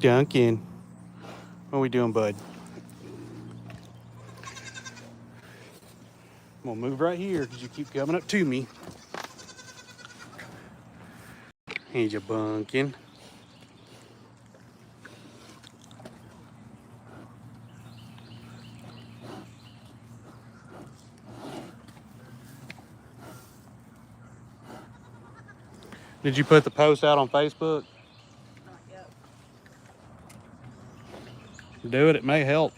Duncan, what are we doing, bud? I'm gonna move right here because you keep coming up to me. Here's your bunkin. Did you put the post out on Facebook? Not yet. Do it, it may help.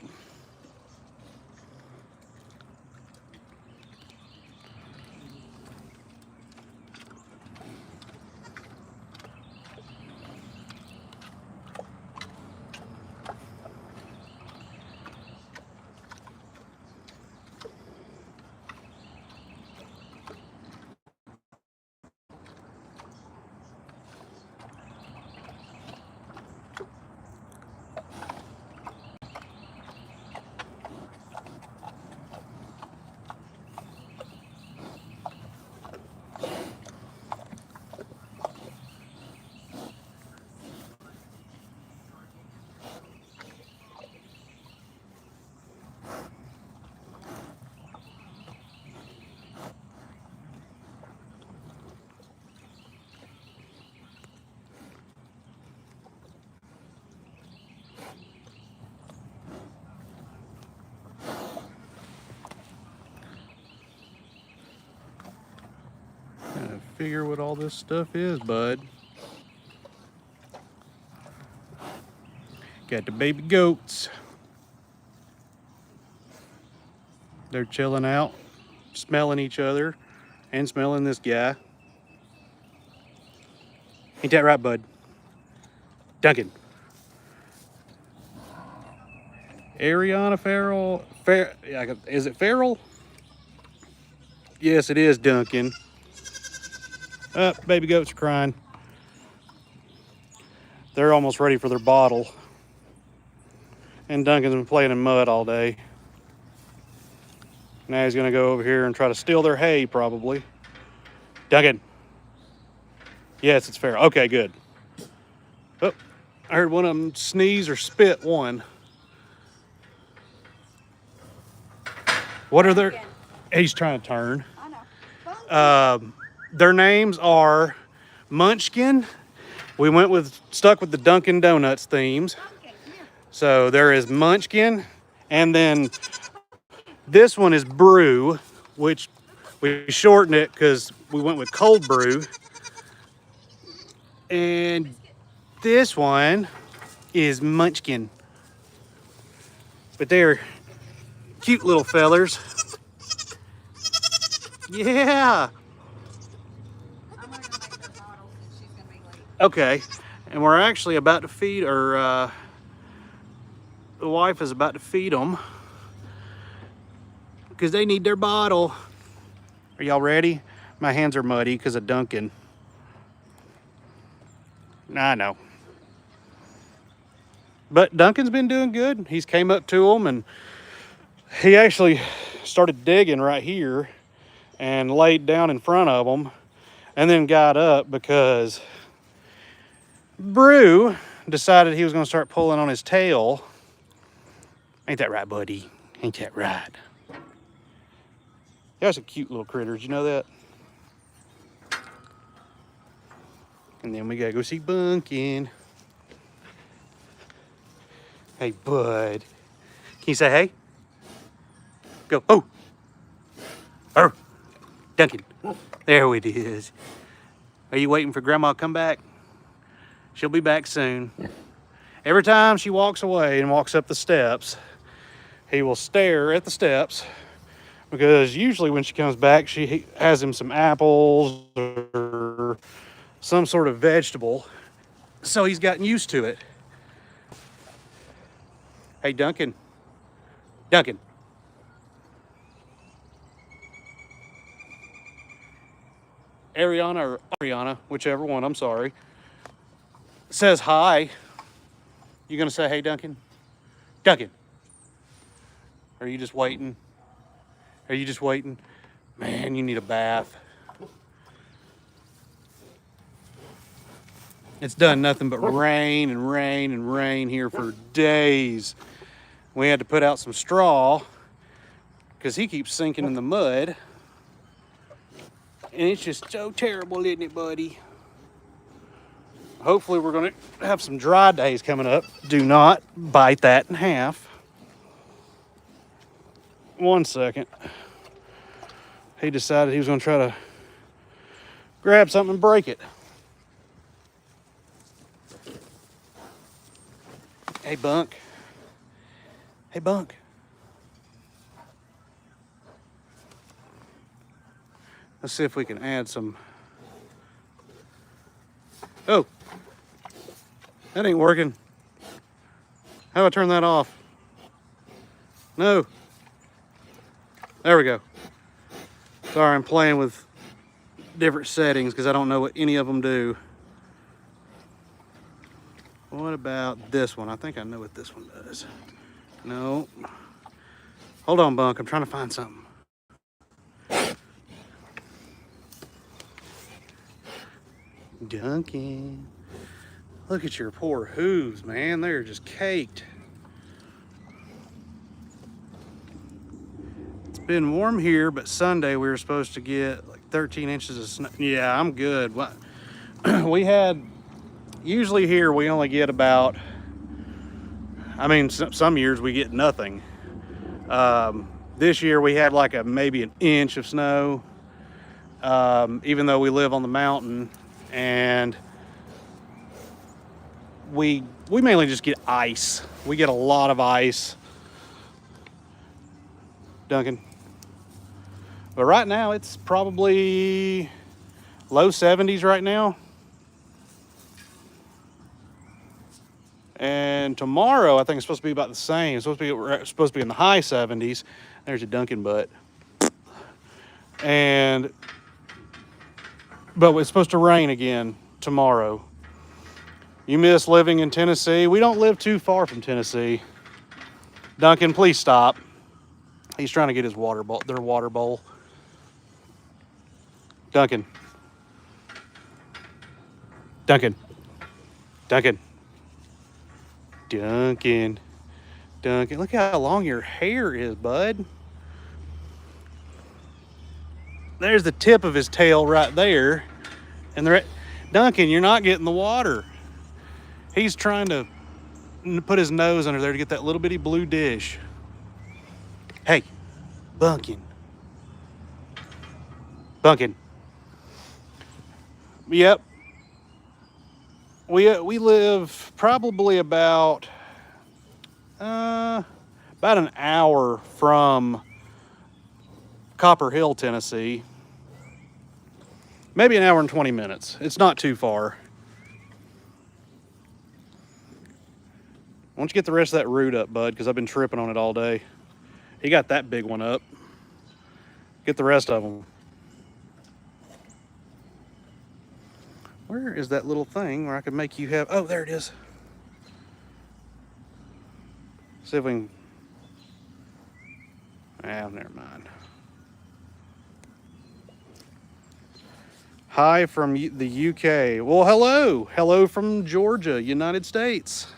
Gotta figure what all this stuff is, bud. Got the baby goats. They're chilling out, smelling each other, and smelling this guy. Ain't that right, bud? Duncan. Ariana Farrell. Is it Farrell? Yes, it is, Duncan. Baby goats are crying. They're almost ready for their bottle. And Duncan's been playing in mud all day. Now he's gonna go over here and try to steal their hay, probably. Duncan. Yes, it's Farrell. Okay, good. Oh, I heard one of them sneeze or spit one. What are their... He's trying to turn. I know. Their names are Munchkin. We stuck with the Dunkin' Donuts themes. Duncan, come here. So there is Munchkin, and then this one is Brew, which we shortened it because we went with cold brew. And this one is Munchkin. But they're cute little fellers. Yeah. I'm gonna go make her bottles and she's gonna be late. Okay. And we're actually about to feed, or the wife is about to feed them because they need their bottle. Are y'all ready? My hands are muddy because of Duncan. I know. But Duncan's been doing good. He's came up to them and he actually started digging right here and laid down in front of them and then got up because Brew decided he was going to start pulling on his tail. Ain't that right, buddy? Ain't that right? That's a cute little critters, you know that? And then we gotta go see Bunkin. Hey, bud. Can you say hey? Go. Oh. Oh. Duncan. There it is. Are you waiting for Grandma to come back? She'll be back soon. Every time she walks away and walks up the steps, he will stare at the steps because usually when she comes back, she has him some apples or some sort of vegetable. So he's gotten used to it. Hey, Duncan. Duncan. Ariana, whichever one, I'm sorry, says hi. You gonna say hey, Duncan? Duncan. Are you just waiting? Are you just waiting? Man, you need a bath. It's done nothing but rain and rain and rain here for days. We had to put out some straw because he keeps sinking in the mud. And it's just so terrible, isn't it, buddy? Hopefully we're gonna have some dry days coming up. Do not bite that in half. 1 second. He decided he was gonna try to grab something and break it. Hey, Bunk. Hey, Bunk. Let's see if we can add some. Oh, that ain't working. How do I turn that off? No. There we go. Sorry, I'm playing with different settings because I don't know what any of them do. What about this one? I think I know what this one does. No. Hold on, Bunk. I'm trying to find something. Duncan. Look at your poor hooves, man. They're just caked. It's been warm here, but Sunday we were supposed to get like 13 inches of snow. Yeah, I'm good. What? We had, usually here we only get about, I mean, some years we get nothing. This year we had like maybe an inch of snow, even though we live on the mountain, and we mainly just get ice. We get a lot of ice, Duncan. But right now it's probably low 70s right now. And tomorrow I think it's supposed to be about the same. It's supposed to be in the high 70s. There's a Duncan butt. But it's supposed to rain again tomorrow. You miss living in Tennessee? We don't live too far from Tennessee. Duncan, please stop. He's trying to get his their water bowl. Duncan. Duncan. Duncan. Duncan. Duncan. Look how long your hair is, bud. There's the tip of his tail right there. And Duncan, you're not getting the water. He's trying to put his nose under there to get that little bitty blue dish. Hey, Bunkin. Bunkin. Yep. We live probably about an hour from Copper Hill, Tennessee. Maybe an hour and 20 minutes. It's not too far. Why don't you get the rest of that root up, bud? Because I've been tripping on it all day. He got that big one up. Get the rest of them. Where is that little thing where I could make you have... Oh, there it is. See if we can... Ah, never mind. Hi from the UK. Well, hello. Hello from Georgia, United States.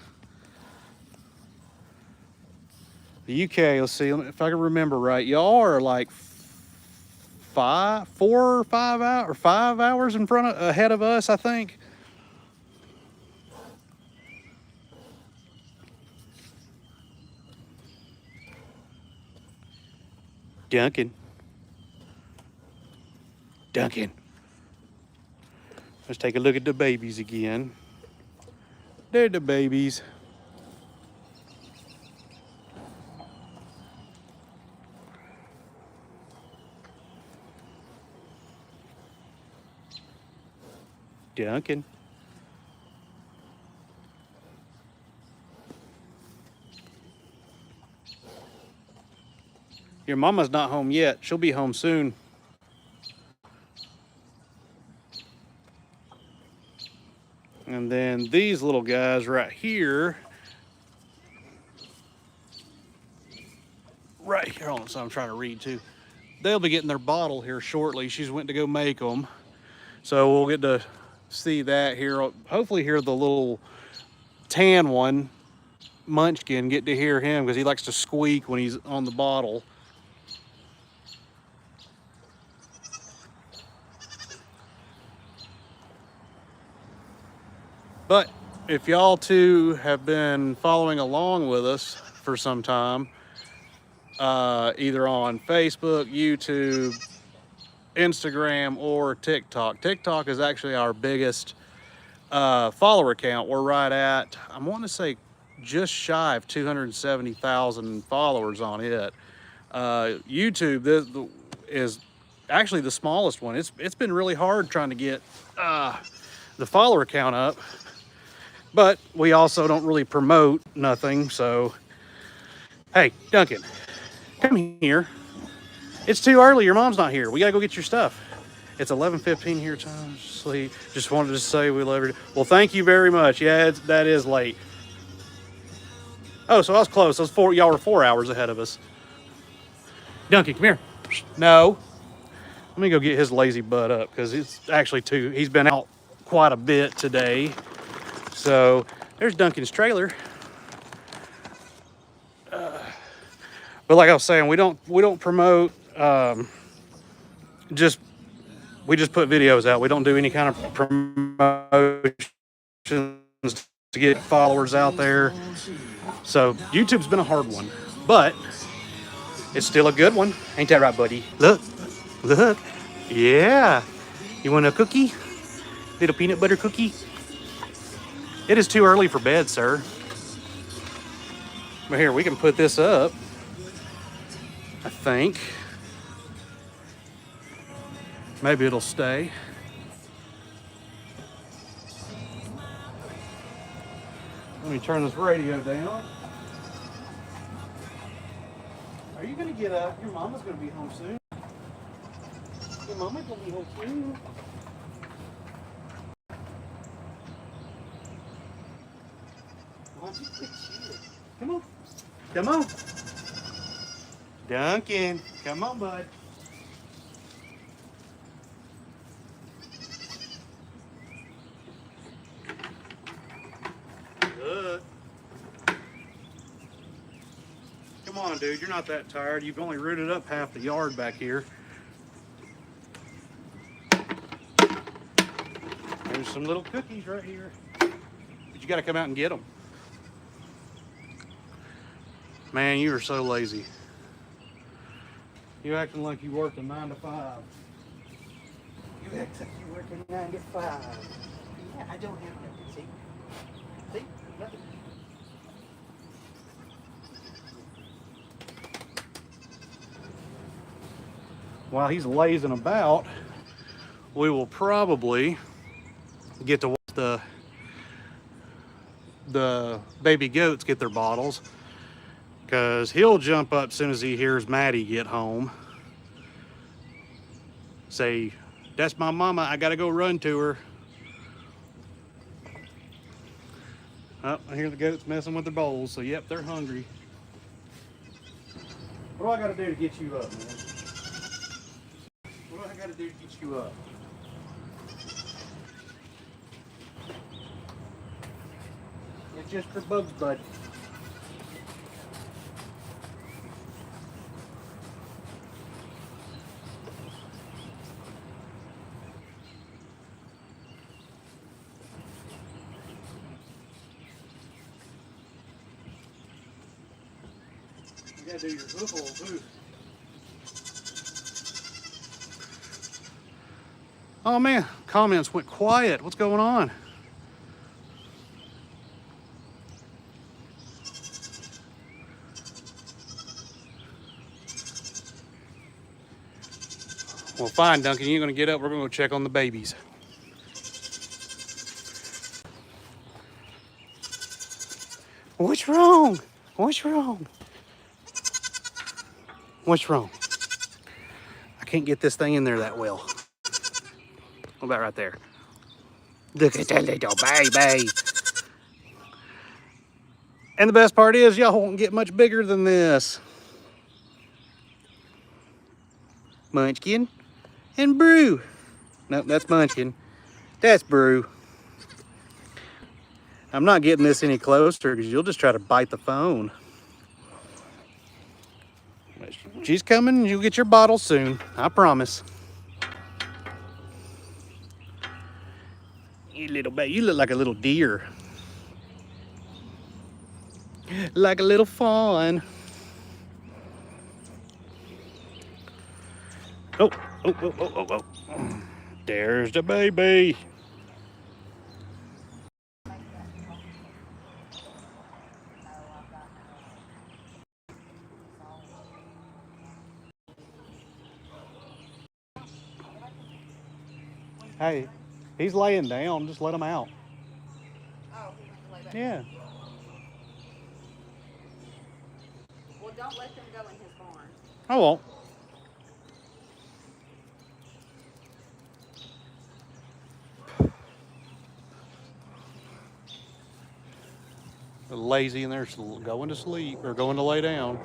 The UK, let's see if I can remember right. Y'all are like 4 or 5 hours, or 5 hours ahead of us, I think. Duncan. Duncan. Let's take a look at the babies again. They're the babies. Duncan. Your mama's not home yet. She'll be home soon. And then these little guys right here. Right here, hold on, so I'm trying to read too. They'll be getting their bottle here shortly. She's went to go make them. So we'll get to see that here. Hopefully hear the little tan one, Munchkin, get to hear him because he likes to squeak when he's on the bottle. But if y'all too have been following along with us for some time, either on Facebook, YouTube, Instagram, or TikTok. TikTok is actually our biggest follower count. We're right at, I'm wanting to say, just shy of 270,000 followers on it. YouTube is actually the smallest one. It's been really hard trying to get the follower count up, but we also don't really promote nothing. So, hey, Duncan, come here. It's too early. Your mom's not here. We gotta go get your stuff. It's 11:15 here. Time to sleep. Just wanted to say we love you. Well, thank you very much. Yeah, that is late. Oh, so I was close. Y'all were 4 hours ahead of us. Duncan, come here. No. Let me go get his lazy butt up because it's actually he's been out quite a bit today. So there's Duncan's trailer. But like I was saying, we don't promote. We just put videos out. We don't do any kind of promotions to get followers out there. So YouTube's been a hard one, but it's still a good one. Ain't that right, buddy? Look. Yeah. You want a cookie? Little peanut butter cookie? It is too early for bed, sir. But here, we can put this up, I think. Maybe it'll stay. Let me turn this radio down. Are you gonna get up? Your mama's gonna be home soon. Your mama's gonna be home soon. Why don't you quit cheating? Come on. Come on. Duncan, come on, bud. Good. Come on, dude. You're not that tired. You've only rooted up half the yard back here. There's some little cookies right here. But you got to come out and get them. Man, you are so lazy. You acting like you work a 9 to 5. You act like you work a 9 to 5. Yeah, I don't have nothing. See? Nothing. While he's lazing about, we will probably get to watch the baby goats get their bottles, because he'll jump up as soon as he hears Maddie get home. Say, that's my mama, I gotta go run to her. Oh, I hear the goats messing with their bowls, so yep, they're hungry. What do I gotta do to get you up, man? What do I gotta do to get you up? It's just for bugs, bud. You gotta do your hoof hole too. Oh man, comments went quiet. What's going on? Well, fine, Duncan. You ain't gonna get up. We're gonna go check on the babies. What's wrong? What's wrong? What's wrong? I can't get this thing in there that well. What about right there? Look at that little baby. And the best part is, y'all won't get much bigger than this. Munchkin and Brew. Nope, that's Munchkin. That's Brew. I'm not getting this any closer because you'll just try to bite the phone. She's coming. You'll get your bottle soon. I promise. You little baby. You look like a little deer. Like a little fawn. Oh, oh, oh, oh, oh, oh. There's the baby. Hey, he's laying down. Just let him out. Oh, he went to lay back. Yeah. Well, don't let them go in his barn. I won't. Lazy and they're going to sleep or going to lay down.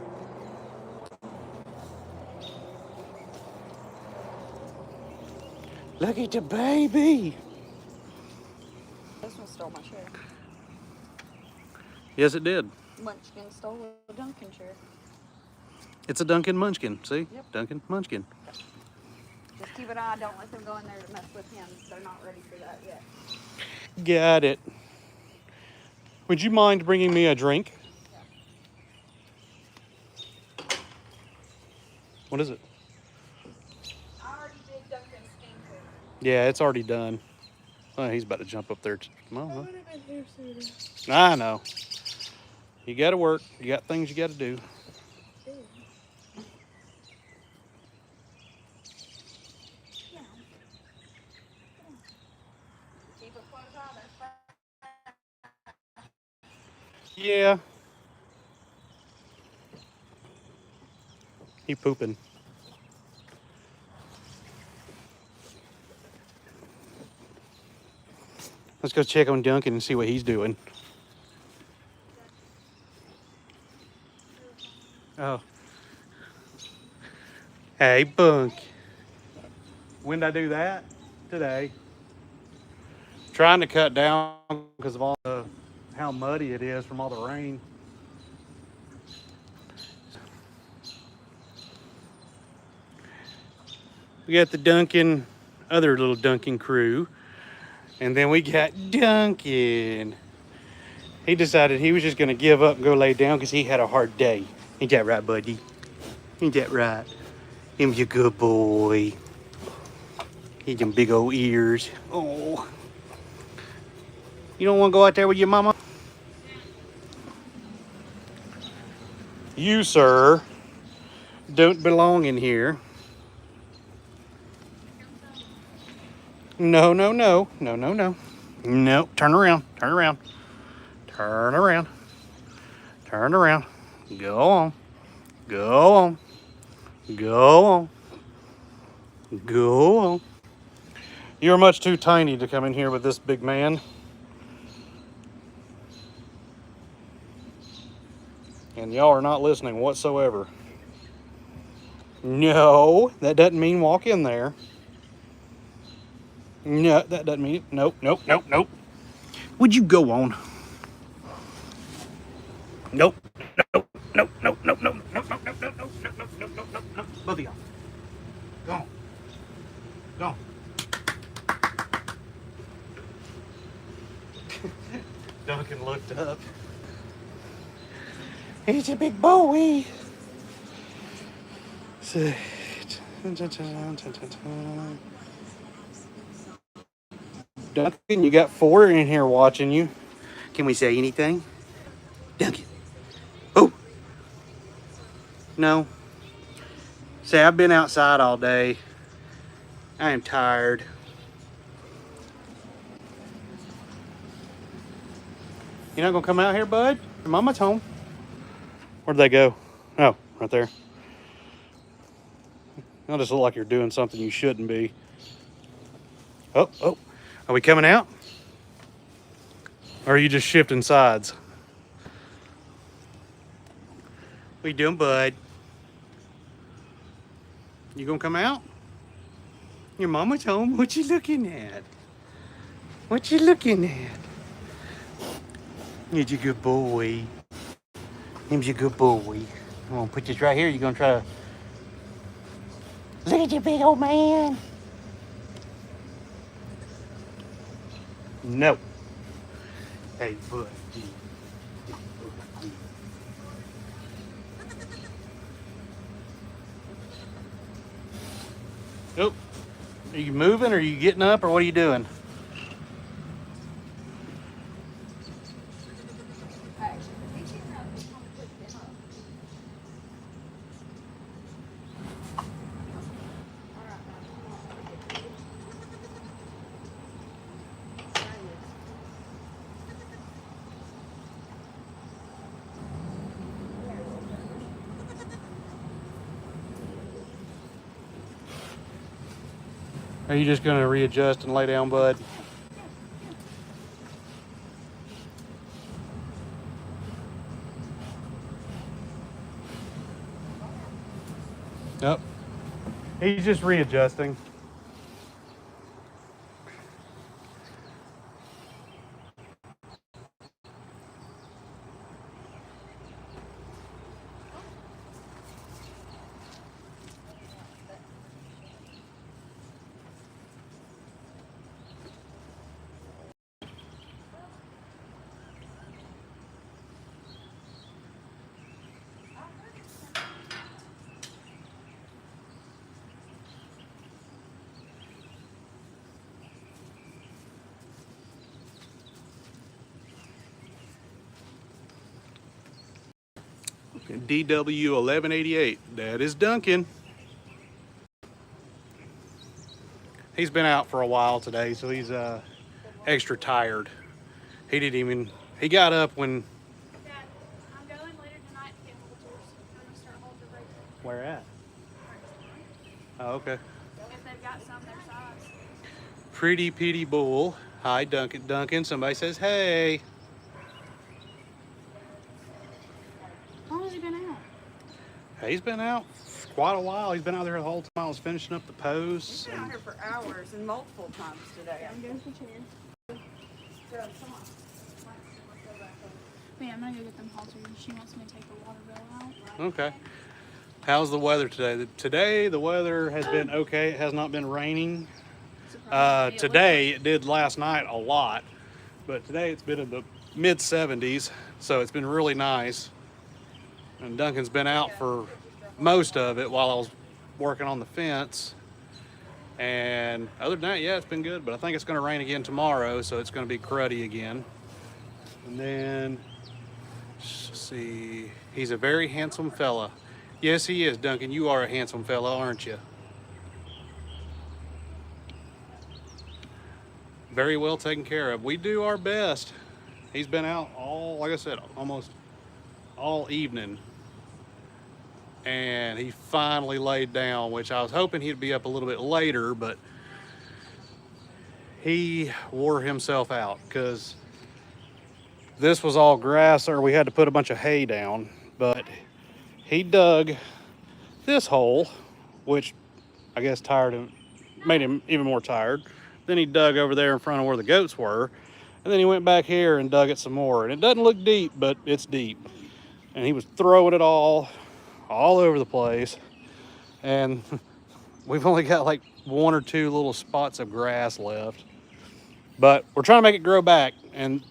Look at the baby. This one stole my chair. Yes, it did. Munchkin stole a Duncan chair. It's a Duncan Munchkin. See? Yep. Duncan Munchkin. Just keep an eye. Don't let them go in there to mess with him. They're not ready for that yet. Got it. Would you mind bringing me a drink? Yeah. What is it? I already did Duncan's skin food. Yeah, it's already done. Oh, he's about to jump up there. Come on, I huh? would have been here sooner. I know. You got to work. You got things you got to do. Keep a close eye. Yeah. He pooping. Let's go check on Duncan and see what he's doing. Oh. Hey, Bunk. When did I do that? Today. Trying to cut down because of all the how muddy it is from all the rain. We got the Duncan, other little Duncan crew. And then we got Duncan. He decided he was just going to give up and go lay down because he had a hard day. Ain't that right, buddy? Ain't that right? Him's a good boy. He's them big old ears. Oh. You don't want to go out there with your mama? You, sir, don't belong in here. No, no, no. No, no, no. No, turn around. Turn around. Turn around. Turn around. Go on. Go on. Go on. Go on. You're much too tiny to come in here with this big man. And y'all are not listening whatsoever. No, that doesn't mean walk in there. No, that doesn't mean it. Nope, nope, nope, nope. Would you go on? Nope, nope, nope, nope, nope, nope, nope, nope, nope, nope, nope, nope, nope, nope, nope, nope, nope. Both of y'all. Go on. Go on. Duncan looked up. He's a big boy. So, Duncan, you got 4 in here watching you. Can we say anything? Duncan. Oh. No. Say, I've been outside all day. I am tired. You not gonna come out here, bud? Your mama's home. Where'd they go? Oh, right there. You'll just look like you're doing something you shouldn't be. Oh, oh. Are we coming out? Or are you just shifting sides? What you doing, bud? You gonna come out? Your mama's home. What you looking at? What you looking at? He's a good boy. He's a good boy. I'm gonna put this right here. You're gonna try to look at your big old man. No. Hey, buddy. Oh, are you moving or are you getting up or what are you doing? Are you just gonna readjust and lay down, bud? Nope. He's just readjusting. DW 1188. That is Duncan. He's been out for a while today, so he's extra tired. He got up when. Dad, I'm going later tonight to get halters. I'm gonna start halter breaking. Where at? Oh, okay. If they've got some their size. Pretty Petey Bull. Hi, Duncan. Duncan, somebody says hey. How long has he been out? He's been out quite a while. He's been out there the whole time I was finishing up the pose. He's been out here for hours and multiple times today. I'm going to the chair. Come on. Wait, I'm gonna go get them halters. She wants me to take the water bill out. Okay. How's the weather today? Today the weather has been okay. It has not been raining. Today it did last night a lot, but today it's been in the mid 70s, so it's been really nice. And Duncan's been out for most of it while I was working on the fence. And other than that, yeah, it's been good, but I think it's going to rain again tomorrow, so it's going to be cruddy again. And then, let's see, he's a very handsome fella. Yes, he is, Duncan. You are a handsome fella, aren't you? Very well taken care of. We do our best. He's been out all, like I said, almost all evening. And he finally laid down, which I was hoping he'd be up a little bit later, but he wore himself out because this was all grass, or we had to put a bunch of hay down. But he dug this hole, which I guess made him even more tired. Then he dug over there in front of where the goats were, and then he went back here and dug it some more. And it doesn't look deep, but it's deep. And he was throwing it all over the place, and we've only got like 1 or 2 little spots of grass left, but we're trying to make it grow back, and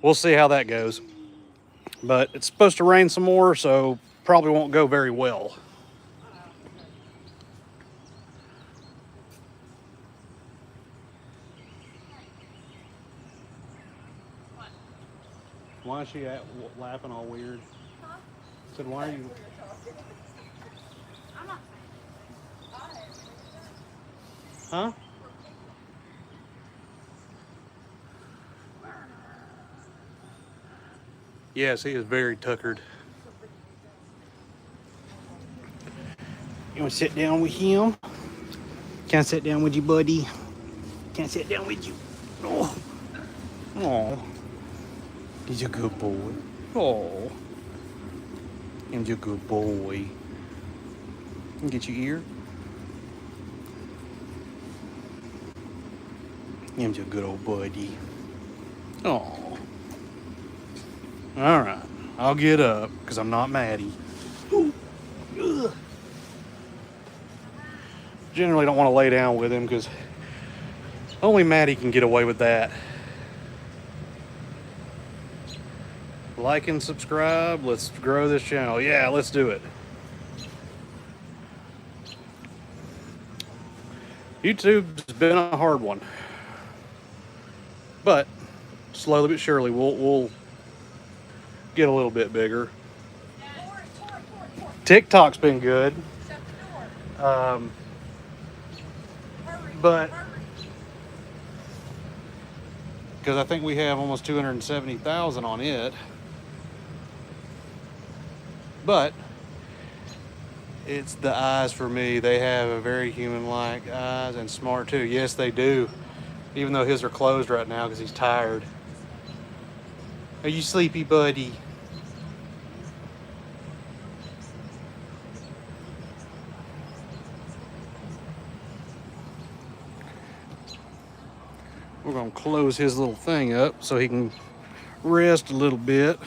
we'll see how that goes. But it's supposed to rain some more, so probably won't go very well. Why is she laughing all weird? Huh? I said, why are you? I'm not Huh? Yes, he is very tuckered. You want to sit down with him? Can I sit down with you, buddy? Can I sit down with you? Oh. Oh. He's a good boy. Oh. He's a good boy. Get your ear. Him's a good old buddy. Oh. All right. I'll get up because I'm not Maddie. Ugh. Generally don't want to lay down with him because only Maddie can get away with that. Like and subscribe. Let's grow this channel. Yeah, let's do it. YouTube's been a hard one, but slowly but surely we'll get a little bit bigger. TikTok's been good, but because I think we have almost 270,000 on it, but it's the eyes for me. They have a very human-like eyes and smart too. Yes, they do. Even though his are closed right now because he's tired. Are you sleepy, buddy? We're gonna close his little thing up so he can rest a little bit.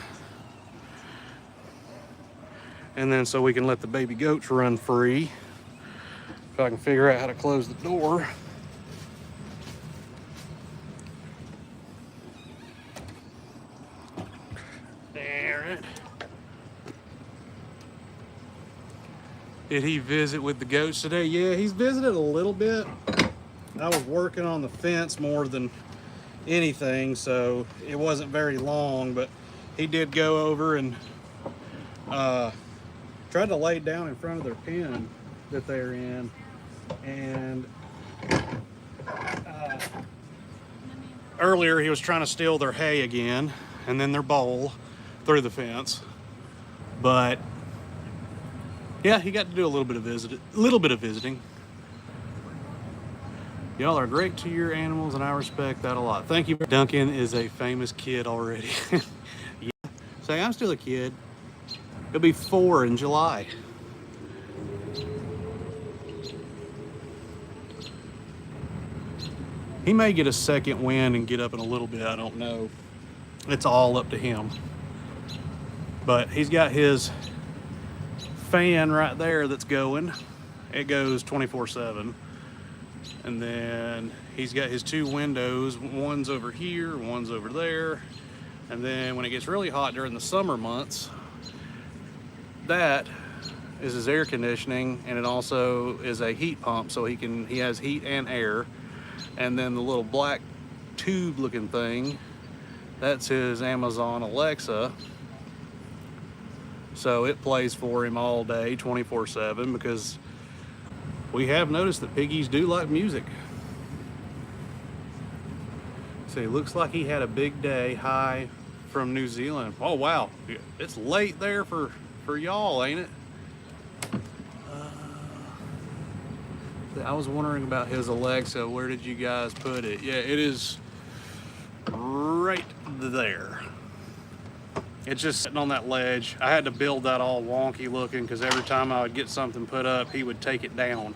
And then so we can let the baby goats run free. If I can figure out how to close the door. There it. Did he visit with the goats today? Yeah, he's visited a little bit. I was working on the fence more than anything, so it wasn't very long, but he did go over and tried to lay down in front of their pen that they're in, and earlier he was trying to steal their hay again and then their bowl through the fence. But yeah, he got to do a little bit of visiting. Y'all are great to your animals, and I respect that a lot. Thank you. Duncan is a famous kid already. Yeah. Say, I'm still a kid. He'll be 4 in July. He may get a second wind and get up in a little bit. I don't know. It's all up to him. But he's got his fan right there that's going. It goes 24/7. And then he's got his 2 windows. One's over here, one's over there. And then when it gets really hot during the summer months, that is his air conditioning, and it also is a heat pump, so he has heat and air. And then the little black tube looking thing, that's his Amazon Alexa. So it plays for him all day, 24/7, because we have noticed that piggies do like music. So it looks like he had a big day. Hi from New Zealand. Oh wow, it's late there for y'all, ain't it? I was wondering about his Alexa. Where did you guys put it? Yeah, it is right there. It's just sitting on that ledge. I had to build that all wonky looking because every time I would get something put up, he would take it down.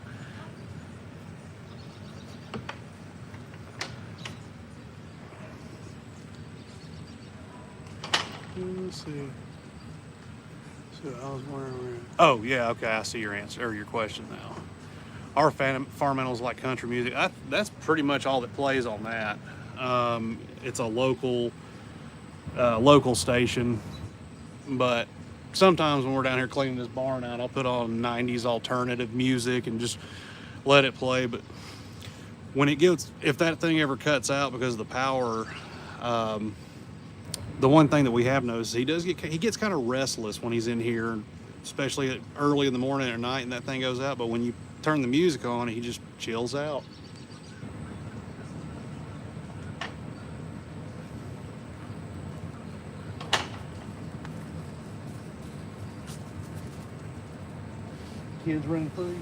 Let's see. So I was wondering. Oh yeah, okay. I see your answer or your question now. Our farm animals like country music. That's pretty much all that plays on that. It's a local station, but sometimes when we're down here cleaning this barn out, I'll put on 90s alternative music and just let it play. But when it gets, if that thing ever cuts out because of the power, the one thing that we have noticed, he gets kind of restless when he's in here, especially early in the morning or night, and that thing goes out. But when you turn the music on, he just chills out. Kids running free.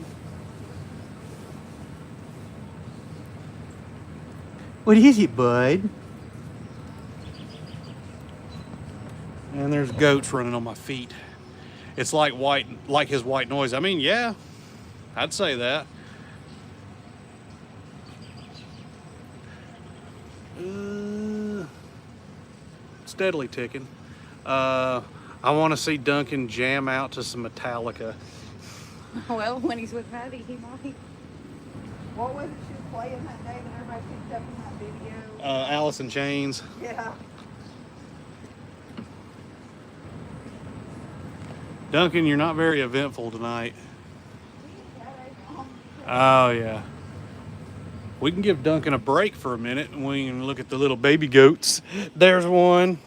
What is it, bud? And there's goats running on my feet. It's like his white noise. I mean, yeah, I'd say that. steadily ticking. I want to see Duncan jam out to some Metallica. Well, when he's with Maddie, he might. What was it she was playing that day that everybody picked up in that video? Alice in Chains. Yeah. Duncan, you're not very eventful tonight. Oh, yeah. We can give Duncan a break for a minute and we can look at the little baby goats. There's one.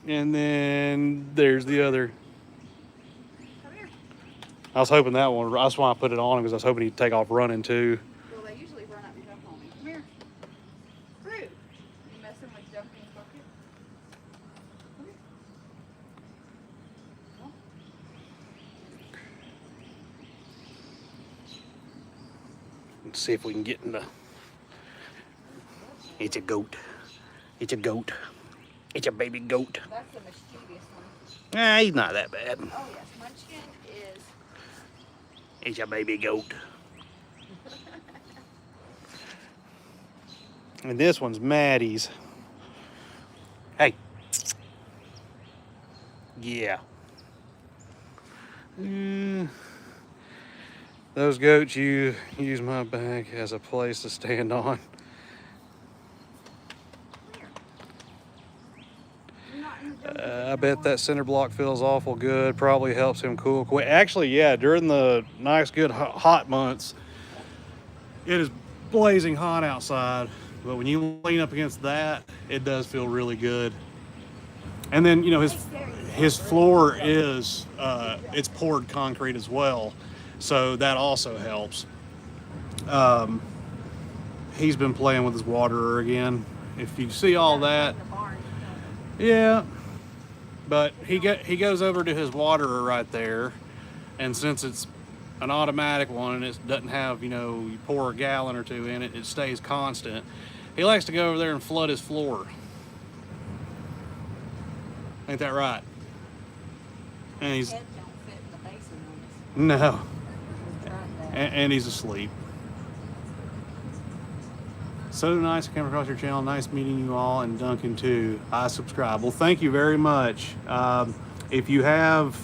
And then there's the other. Come here. I was hoping that one, that's why I put it on him, because I was hoping he'd take off running too. Well, they usually run up and jump on me. Come here. Crew. You messing with Duncan's bucket? Come here. Come on. Let's see if we can get in the... It's a goat. It's a goat. It's a baby goat. That's the mischievous one. Nah, he's not that bad. Oh, yes. Munchkin is... He's a baby goat. And this one's Maddie's. Hey. Yeah. Those goats, you use my back as a place to stand on. I bet that cinder block feels awful good. Probably helps him cool quick. Actually, yeah, during the nice, good, hot months, it is blazing hot outside. But when you lean up against that, it does feel really good. And then, you know, his floor is, it's poured concrete as well. So that also helps. He's been playing with his waterer again. If you see all that, yeah. But he goes over to his waterer right there, and since it's an automatic one and it doesn't have, you know, you pour a gallon or two in it, it stays constant. He likes to go over there and flood his floor. Ain't that right? And he's Head don't fit in the basin on this. no, We've tried that. and he's asleep. So nice to come across your channel. Nice meeting you all, and Duncan too. I subscribe. Well, thank you very much. If you have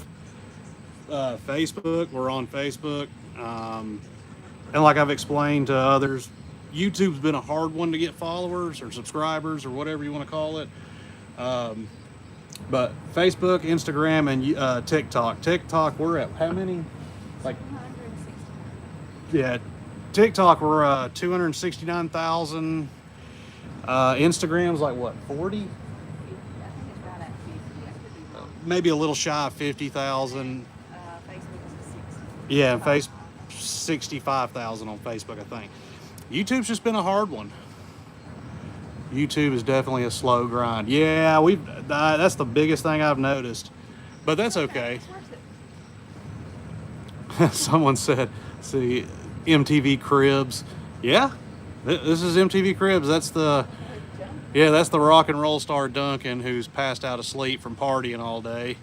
Facebook, we're on Facebook. And like I've explained to others, YouTube's been a hard one to get followers or subscribers or whatever you want to call it. But Facebook, Instagram, and TikTok. TikTok, we're at how many? Like, 260. yeah. TikTok, we're 269,000. Instagram's like what, 40? I think it's right at 50. I could be wrong. Maybe a little shy of 50,000. Facebook is 60. Yeah, and 65,000 on Facebook, I think. YouTube's just been a hard one. YouTube is definitely a slow grind. Yeah, that's the biggest thing I've noticed, but that's okay. It's worth it. Someone said, see, MTV Cribs. Yeah, this is MTV Cribs. That's the rock and roll star Duncan, who's passed out asleep from partying all day.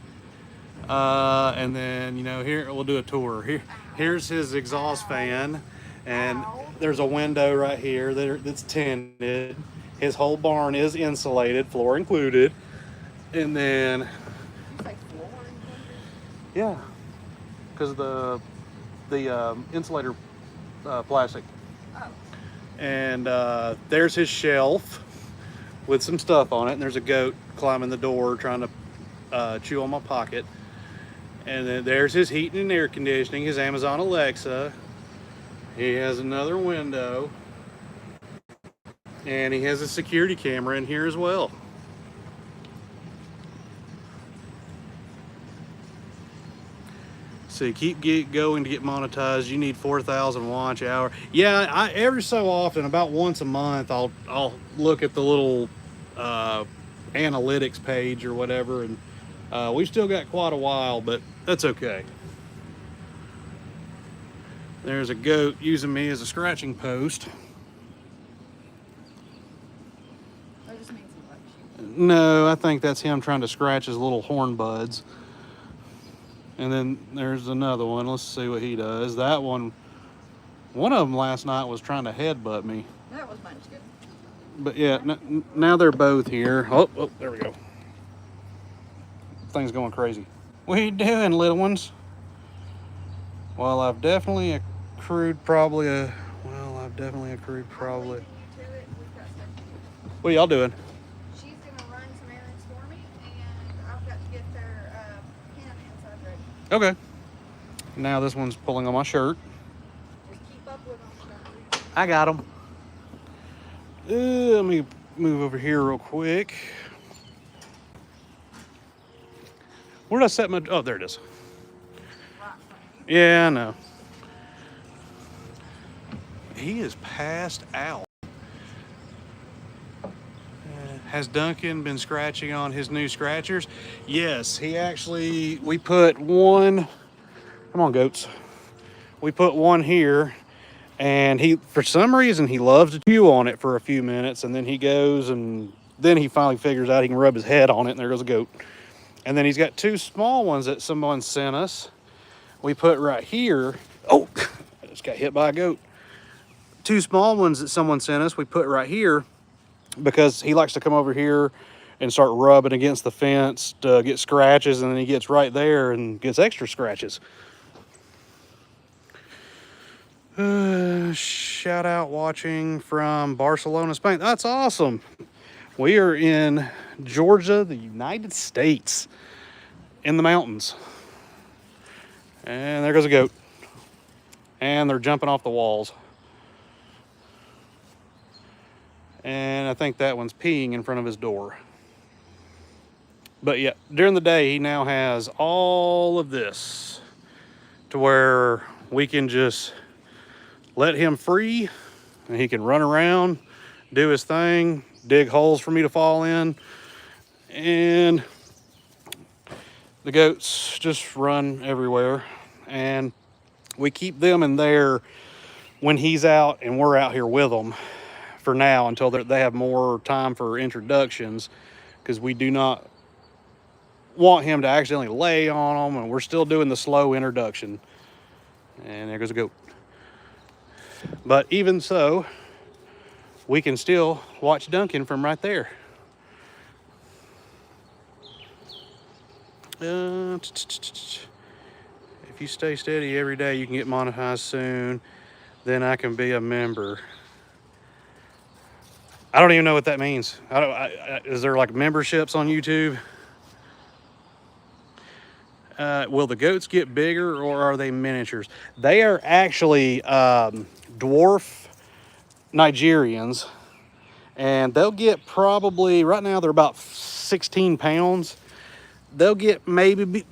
And then, you know, here we'll do a tour. Here's his exhaust fan, and there's a window right here that's tinted. His whole barn is insulated, floor included. And then, You say floor included? yeah, because the insulator plastic. Oh. And there's his shelf with some stuff on it, and there's a goat climbing the door trying to chew on my pocket. And then there's his heating and air conditioning, his Amazon Alexa. He has another window, and he has a security camera in here as well. So keep going to get monetized. You need 4,000 watch hour. Yeah, every so often, about once a month, I'll look at the little analytics page or whatever, and we've still got quite a while, but that's okay. There's a goat using me as a scratching post. That just means he likes you. No, I think that's him trying to scratch his little horn buds. And then there's another one. Let's see what he does. That one of them last night was trying to headbutt me. That was Munchkin. But yeah, now they're both here. Oh, there we go. Thing's going crazy. What are you doing, little ones? Well, I've definitely accrued probably a. Well, I've definitely accrued probably. I'm leaving you to it. We've got stuff to do. What are y'all doing? She's gonna run some errands for me, and I've got to get their pen inside ready. Okay. Now this one's pulling on my shirt. Just keep up with them. I got them. Let me move over here real quick. Where did I set my... Oh, there it is. Yeah, I know. He is passed out. Has Duncan been scratching on his new scratchers? Yes, he actually... We put one... Come on, goats. We put one here. And he, for some reason, he loves to chew on it for a few minutes, and then he goes, and then he finally figures out he can rub his head on it, and there goes a goat. And then he's got two small ones that someone sent us. We put right here. Oh, I just got hit by a goat. Two small ones that someone sent us, we put right here because he likes to come over here and start rubbing against the fence to get scratches, and then he gets right there and gets extra scratches. Shout out watching from Barcelona, Spain. That's awesome. We are in Georgia, the United States, in the mountains. And there goes a goat. And they're jumping off the walls. And I think that one's peeing in front of his door. But yeah, during the day, he now has all of this to where we can just let him free, and he can run around, do his thing, dig holes for me to fall in, and the goats just run everywhere. And we keep them in there when he's out and we're out here with them for now until they have more time for introductions, because we do not want him to accidentally lay on them, and we're still doing the slow introduction. And there goes a goat. But even so, we can still watch Duncan from right there. If you stay steady every day, you can get monetized soon. Then I can be a member. I don't even know what that means. Is there like memberships on YouTube? Will the goats get bigger, or are they miniatures? They are actually dwarf Nigerians, and they'll get probably, right now they're about 16 pounds. They'll get maybe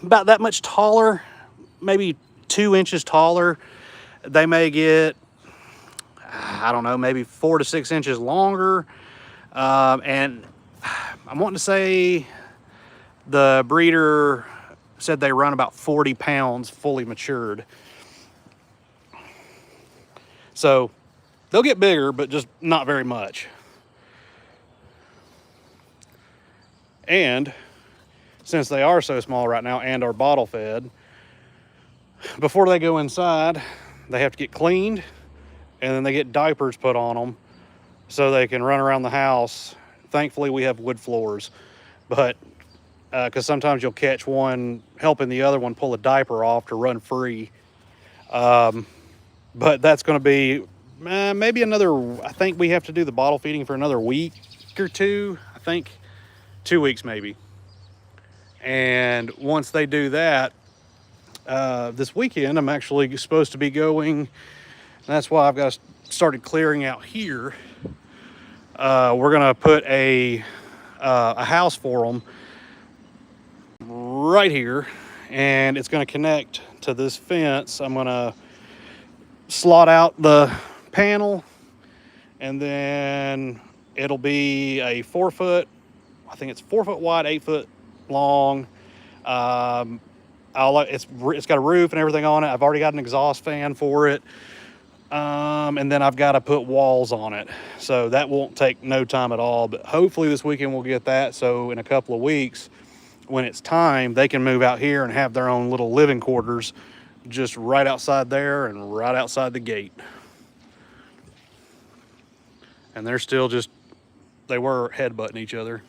about that much taller, maybe 2 inches taller. They may get, I don't know, maybe 4 to 6 inches longer. And I'm wanting to say the breeder said they run about 40 pounds fully matured. So they'll get bigger, but just not very much. And since they are so small right now and are bottle fed, before they go inside, they have to get cleaned, and then they get diapers put on them so they can run around the house. Thankfully, we have wood floors, but because sometimes you'll catch one helping the other one pull a diaper off to run free. But that's going to be maybe another, I think we have to do the bottle feeding for another week or two. I think 2 weeks maybe. And once they do that, this weekend I'm actually supposed to be going. That's why I've got started clearing out here. We're going to put a house for them right here, and it's going to connect to this fence. I'm going to slot out the panel, and then it'll be a 4 foot, I think it's 4 foot wide, 8 foot long. It's got a roof and everything on it. I've already got an exhaust fan for it. And then I've got to put walls on it. So that won't take no time at all, but hopefully this weekend we'll get that. So in a couple of weeks, when it's time, they can move out here and have their own little living quarters just right outside there and right outside the gate. And they're still just, they were headbutting each other.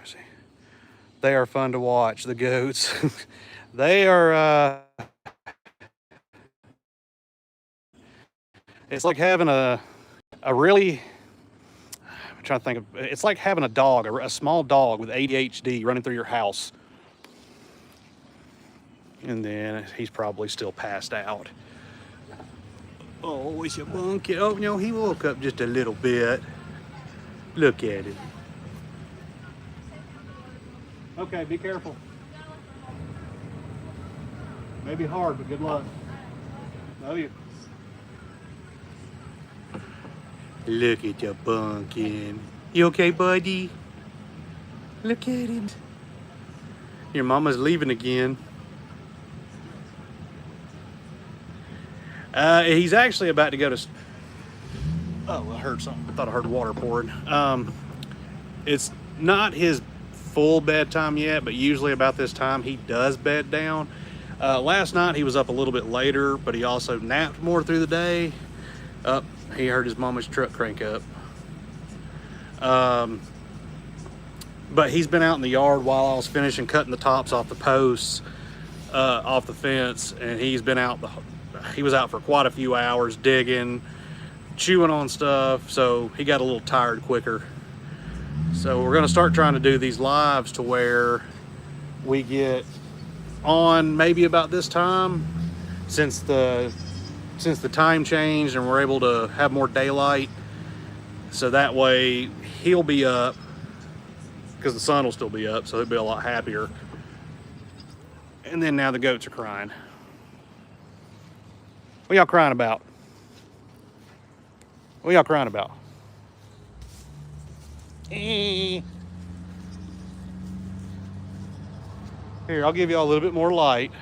See. They are fun to watch, the goats. They are, it's like having a really, I'm trying to think of, it's like having a dog, a small dog with ADHD running through your house. And then he's probably still passed out. Oh, it's a bunkie. Oh, no, he woke up just a little bit. Look at it. Okay, be careful. Maybe hard, but good luck. Love you. Look at your bunkin'. You okay, buddy? Look at him. Your mama's leaving again. He's actually about to go to... Oh, I heard something. I thought I heard water pouring. It's not his full bedtime yet, but usually about this time he does bed down. Last night he was up a little bit later, but he also napped more through the day. He heard his mama's truck crank up. But he's been out in the yard while I was finishing cutting the tops off the posts, off the fence, and he's been out he was out for quite a few hours digging, chewing on stuff, so he got a little tired quicker. So we're gonna start trying to do these lives to where we get on maybe about this time, since the time changed and we're able to have more daylight. So that way he'll be up, because the sun will still be up, so he'll be a lot happier. And then now the goats are crying. What y'all crying about? What y'all crying about? Here, I'll give y'all a little bit more light.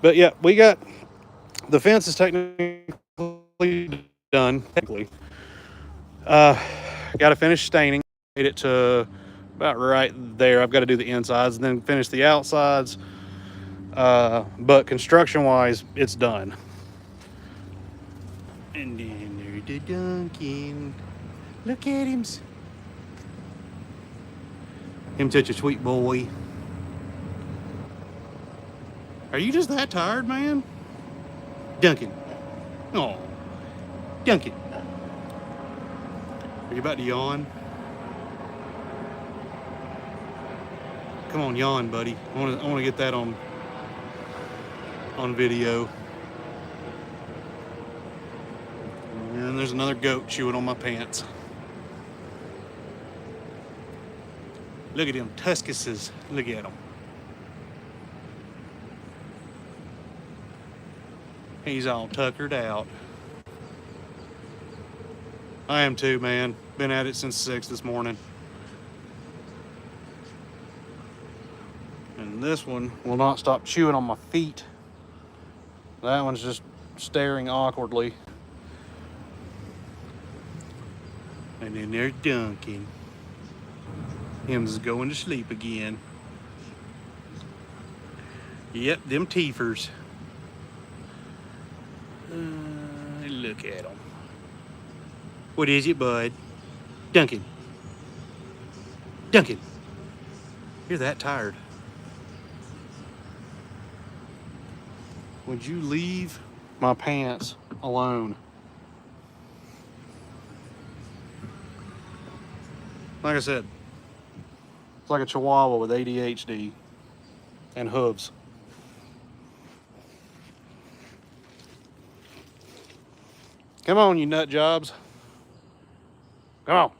But yeah, we got the fence is technically done. Technically, got to finish staining. Made it to about right there. I've got to do the insides and then finish the outsides. But construction-wise, it's done. And then there's the Duncan. Look at him. Him such a sweet boy. Are you just that tired, man? Duncan. Oh, Duncan. Are you about to yawn? Come on, yawn, buddy. I want to get that on video. And there's another goat chewing on my pants. Look at them tuscuses. Look at them. He's all tuckered out. I am too, man. Been at it since 6 this morning. And this one will not stop chewing on my feet. That one's just staring awkwardly. And then there's Duncan. Him's going to sleep again. Yep, them teethers. Look at them. What is it, bud? Duncan. Duncan. You're that tired. Would you leave my pants alone? Like I said, it's like a chihuahua with ADHD and hooves. Come on, you nut jobs. Come on.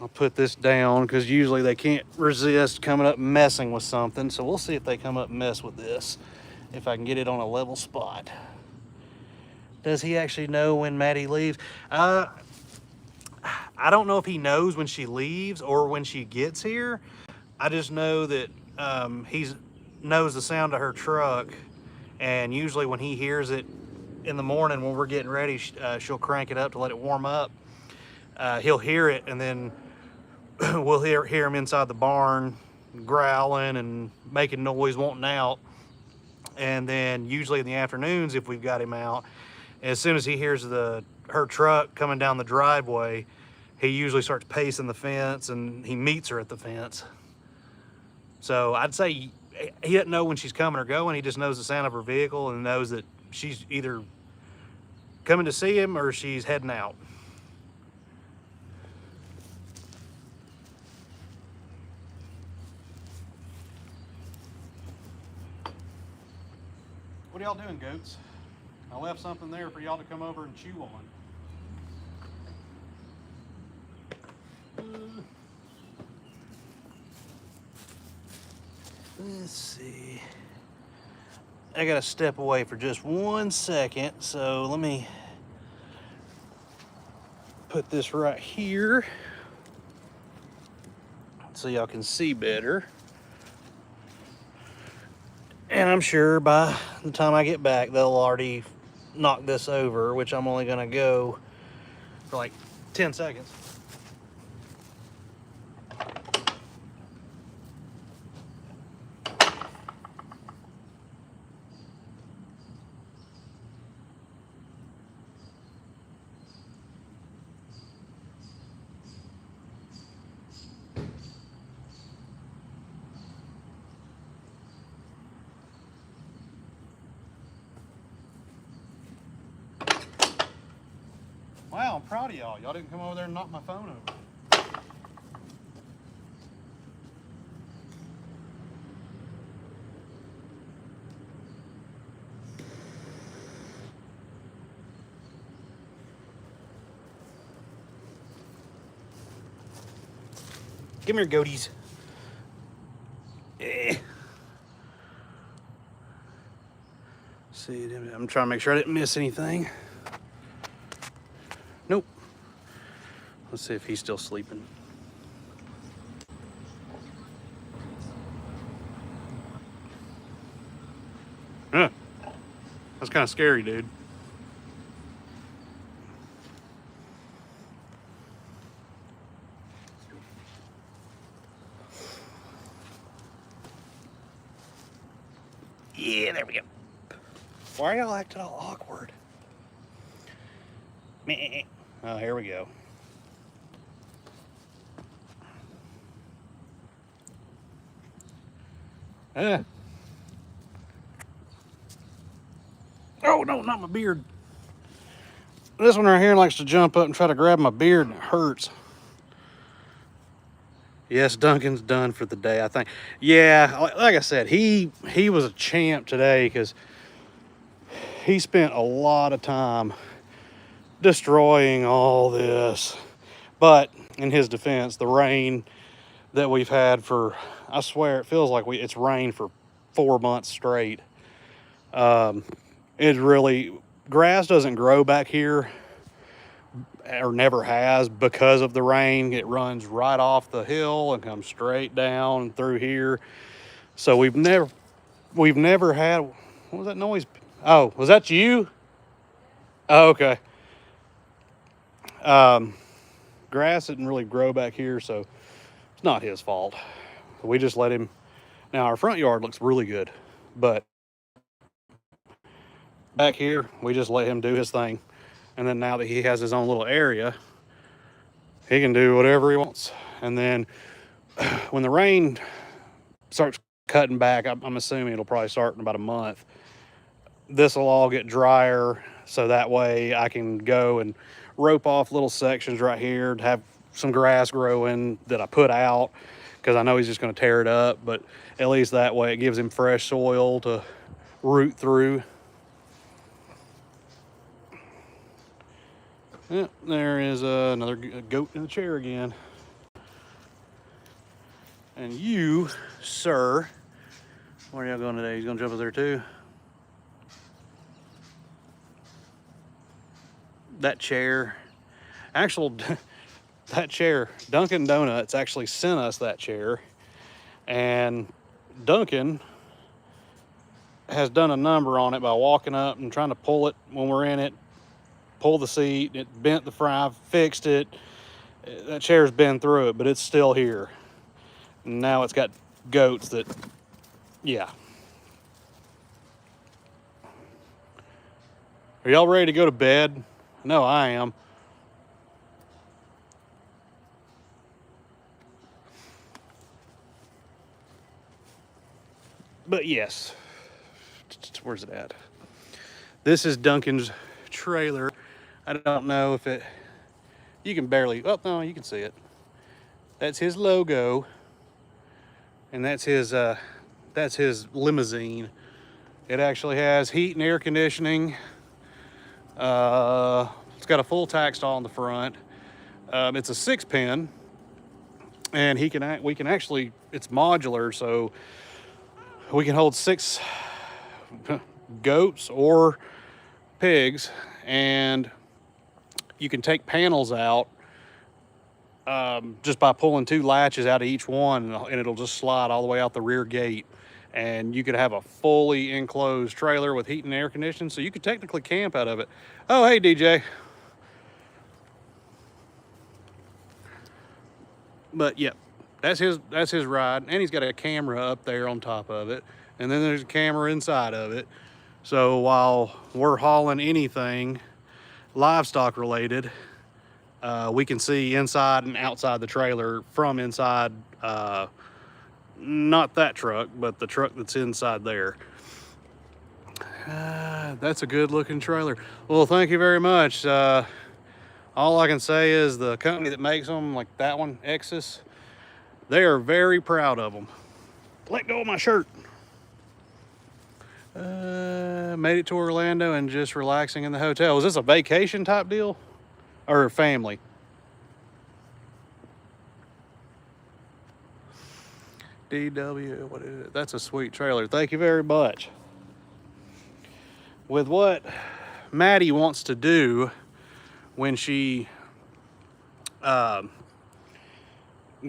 I'll put this down because usually they can't resist coming up and messing with something. So we'll see if they come up and mess with this. If I can get it on a level spot. Does he actually know when Maddie leaves? I don't know if he knows when she leaves or when she gets here. I just know that he knows the sound of her truck. And usually when he hears it in the morning when we're getting ready, she'll crank it up to let it warm up. He'll hear it, and then we'll hear him inside the barn growling and making noise, wanting out. And then usually in the afternoons, if we've got him out, as soon as he hears her truck coming down the driveway, he usually starts pacing the fence and he meets her at the fence. So I'd say he doesn't know when she's coming or going. He just knows the sound of her vehicle and knows that she's either coming to see him or she's heading out. What are y'all doing, goats? I left something there for y'all to come over and chew on. Let's see. I gotta step away for just 1 second, so let me put this right here so y'all can see better. And I'm sure by the time I get back, they'll already knock this over, which I'm only gonna go for like 10 seconds. Wow, I'm proud of y'all. Y'all didn't come over there and knock my phone over. Come here, goaties. See, I'm trying to make sure I didn't miss anything. Nope. Let's see if he's still sleeping. Yeah, that's kind of scary, dude. Yeah, there we go. Why are y'all acting all awkward? Meh. Oh, here we go. Oh, no, not my beard. This one right here likes to jump up and try to grab my beard, and it hurts. Yes, Duncan's done for the day, I think. Yeah, like I said, he was a champ today because he spent a lot of time destroying all this. But in his defense, the rain that we've had for, I swear it feels like it's rained for 4 months straight. It really, grass doesn't grow back here, or never has, because of the rain. It runs right off the hill and comes straight down through here. So we've never had, what was that noise? Oh, was that you? Oh, okay. Grass didn't really grow back here, so it's not his fault. We just let him. Now our front yard looks really good, but back here we just let him do his thing. And then now that he has his own little area, he can do whatever he wants. And then when the rain starts cutting back, I'm assuming it'll probably start in about a month, this will all get drier, so that way I can go and rope off little sections right here to have some grass growing that I put out, because I know he's just going to tear it up, but at least that way it gives him fresh soil to root through. Yeah, there is another goat in the chair again. And you, sir, where are y'all going today? He's going to jump up there too? That chair, that chair, Dunkin' Donuts actually sent us that chair. And Duncan has done a number on it by walking up and trying to pull it when we're in it. Pull the seat, it bent the frame, fixed it. That chair's been through it, but it's still here. And now it's got goats that, yeah. Are y'all ready to go to bed? No, I am. But yes, where's it at? This is Duncan's trailer. I don't know if it, you can barely, oh no, you can see it. That's his logo, and that's his limousine. It actually has heat and air conditioning. It's got a full tack stall in the front. It's a 6-pin, and we can actually, it's modular, so we can hold 6 goats or pigs, and you can take panels out just by pulling 2 latches out of each one, and it'll just slide all the way out the rear gate. And you could have a fully enclosed trailer with heat and air conditioning, so you could technically camp out of it. Oh, hey, DJ. But yeah, that's his ride, and he's got a camera up there on top of it, and then there's a camera inside of it. So while we're hauling anything livestock related, we can see inside and outside the trailer from inside, not that truck, but the truck that's inside there. That's a good looking trailer. Well, thank you very much. All I can say is the company that makes them, like that one, Exus, they are very proud of them. Let go of my shirt. Made it to Orlando and just relaxing in the hotel. Was this a vacation type deal or family? DW, what is it? That's a sweet trailer. Thank you very much. With what Maddie wants to do when she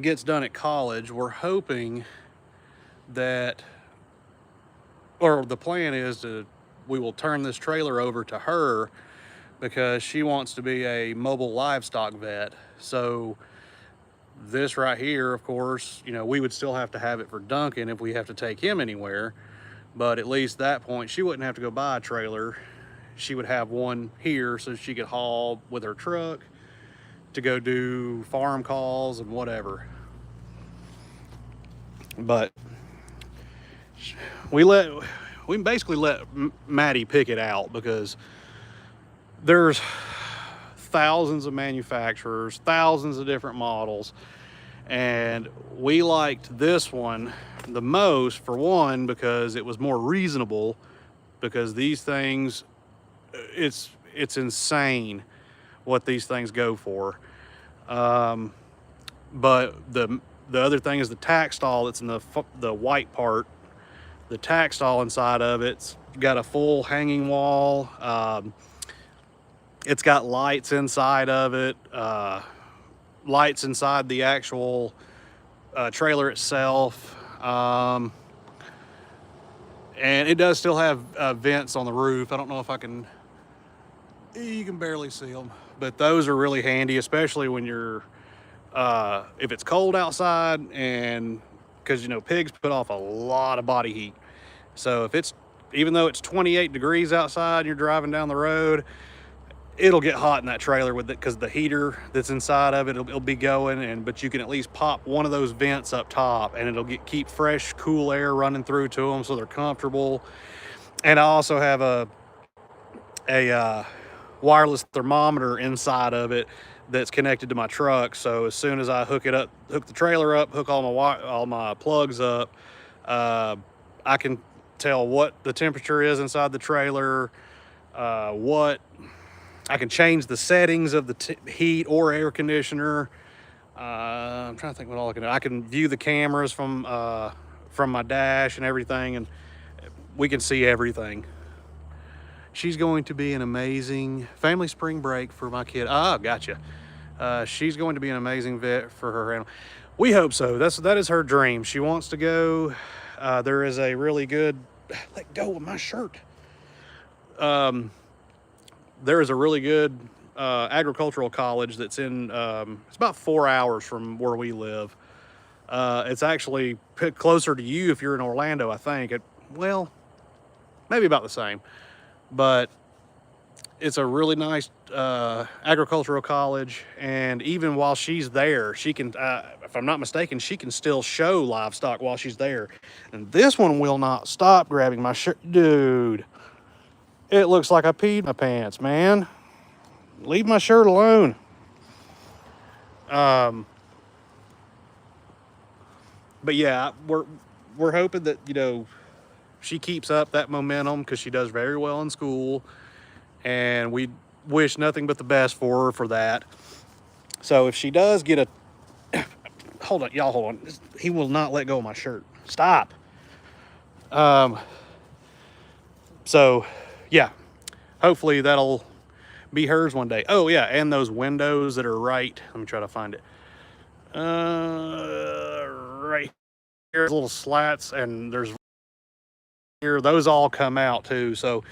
gets done at college, we're hoping that, or the plan is we will turn this trailer over to her because she wants to be a mobile livestock vet. So this right here, of course, you know, we would still have to have it for Duncan if we have to take him anywhere, but at least at that point she wouldn't have to go buy a trailer. She would have one here so she could haul with her truck to go do farm calls and whatever. But we basically let Maddie pick it out because there's thousands of manufacturers, thousands of different models, and we liked this one the most, for one, because it was more reasonable, because these things, it's insane what these things go for. But the other thing is the tack stall that's in the white part. The tack stall inside of it's got a full hanging wall. It's got lights inside of it, lights inside the actual trailer itself. And it does still have vents on the roof. I don't know if you can barely see them, but those are really handy, especially when you're, if it's cold outside, and because, you know, pigs put off a lot of body heat. So if even though it's 28 degrees outside and you're driving down the road, it'll get hot in that trailer with it, because the heater that's inside of it, it'll be going, but you can at least pop one of those vents up top and it'll keep fresh, cool air running through to them so they're comfortable. And I also have a wireless thermometer inside of it that's connected to my truck. So as soon as I hook the trailer up, hook all my plugs up, I can tell what the temperature is inside the trailer, I can change the settings of the heat or air conditioner. I'm trying to think what all I can do. I can view the cameras from my dash and everything, and we can see everything. She's going to be an amazing family spring break for my kid. Gotcha. She's going to be an amazing vet for her animal. We hope so. That is her dream. She wants to go. There is a really good, let go of my shirt. There is a really good agricultural college that's in, it's about 4 hours from where we live. It's actually closer to you if you're in Orlando, I think. Well, maybe about the same. But it's a really nice agricultural college, and even while she's there, she can, if I'm not mistaken, she can still show livestock while she's there. And this one will not stop grabbing my shirt. Dude, it looks like I peed my pants, man. Leave my shirt alone. But yeah, we're hoping that, you know, she keeps up that momentum because she does very well in school, and we wish nothing but the best for her for that. So if she does get a hold on, y'all, hold on. He will not let go of my shirt. Stop. So yeah, hopefully that'll be hers one day. Oh yeah, and those windows that are right. Let me try to find it. Right here, little slats, and there's here. Those all come out too, so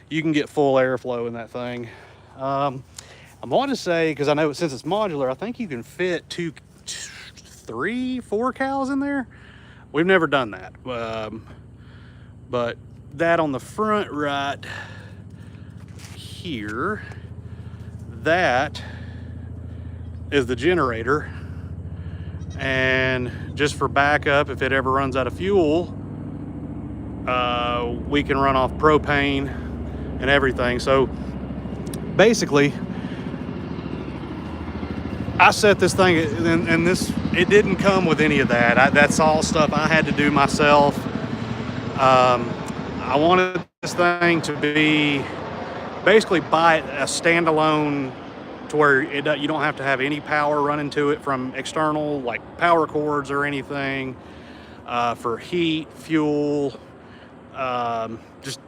you can get full airflow in that thing. I want to say, because I know since it's modular, I think you can fit 3, 4 cows in there. We've never done that, but that on the front right here, that is the generator, and just for backup, if it ever runs out of fuel, we can run off propane and everything. So basically, I set this thing, and it didn't come with any of that. That's all stuff I had to do myself. I wanted this thing to be basically buy a standalone, to where you don't have to have any power running to it from external, like power cords or anything, for heat, fuel. Just,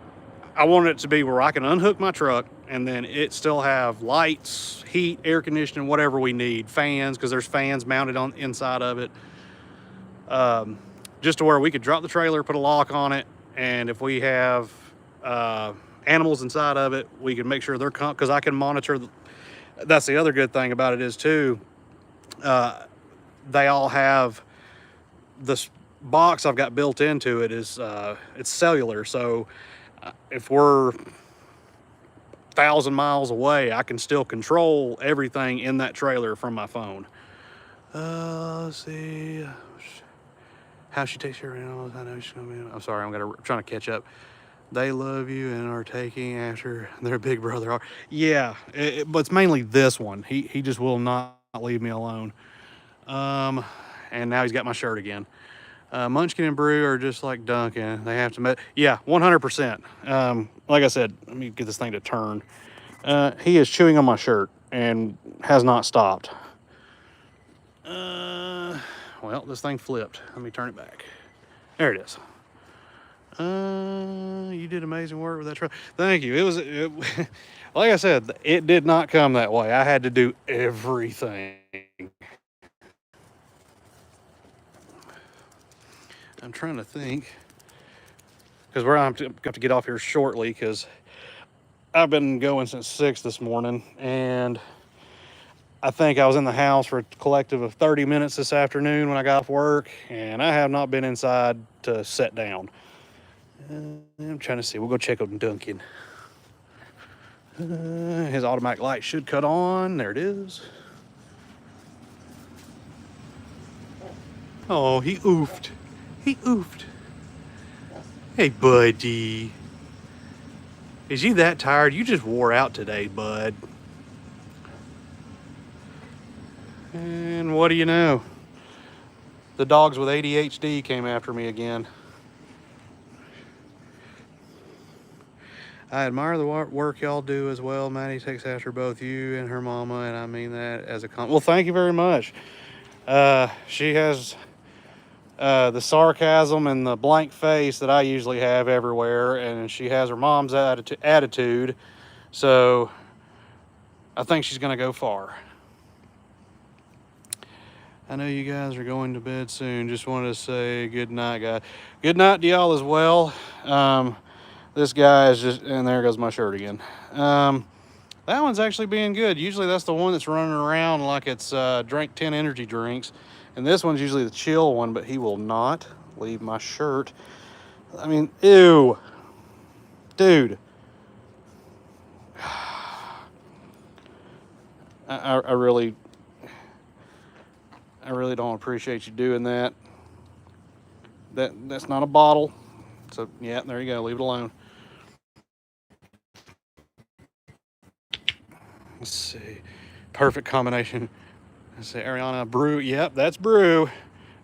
I wanted it to be where I can unhook my truck and then it still have lights, heat, air conditioning, whatever we need, fans, because there's fans mounted on inside of it. Just to where we could drop the trailer, put a lock on it, and if we have animals inside of it, we can make sure they're because I can monitor. That's the other good thing about it is too, they all have this box I've got built into it is it's cellular, so if we're 1,000 miles away, I can still control everything in that trailer from my phone. Let's see how she takes care of animals. I know she's gonna be. I'm sorry, I'm trying to catch up. They love you and are taking after their big brother. Yeah, but it's mainly this one. He just will not leave me alone. And now he's got my shirt again. Munchkin and Brew are just like Duncan. They have to yeah, 100%. Like I said, let me get this thing to turn. He is chewing on my shirt and has not stopped. Well, this thing flipped. Let me turn it back. There it is. You did amazing work with that truck. Thank you. Like I said, it did not come that way. I had to do everything. I'm trying to think, because we're going to have to get off here shortly, because I've been going since 6 this morning, and I think I was in the house for a collective of 30 minutes this afternoon when I got off work, and I have not been inside to sit down. I'm trying to see. We'll go check on Duncan. His automatic light should cut on. There it is. Oh, he oofed. He oofed. Hey, buddy. Is you that tired? You just wore out today, bud. And what do you know? The dogs with ADHD came after me again. I admire the work y'all do as well. Maddie takes after both you and her mama, and I mean that as a compliment. Well, thank you very much. She has the sarcasm and the blank face that I usually have everywhere, and she has her mom's attitude, so I think she's going to go far. I know you guys are going to bed soon. Just wanted to say good night, guys. Good night to y'all as well. This guy is just, and there goes my shirt again. That one's actually being good. Usually that's the one that's running around like it's drank 10 energy drinks And this one's usually the chill one, but he will not leave my shirt. I mean, ew. Dude. I really don't appreciate you doing that. That's not a bottle. So yeah, there you go. Leave it alone. Let's see. Perfect combination. Let's say Ariana, brew. Yep, that's brew.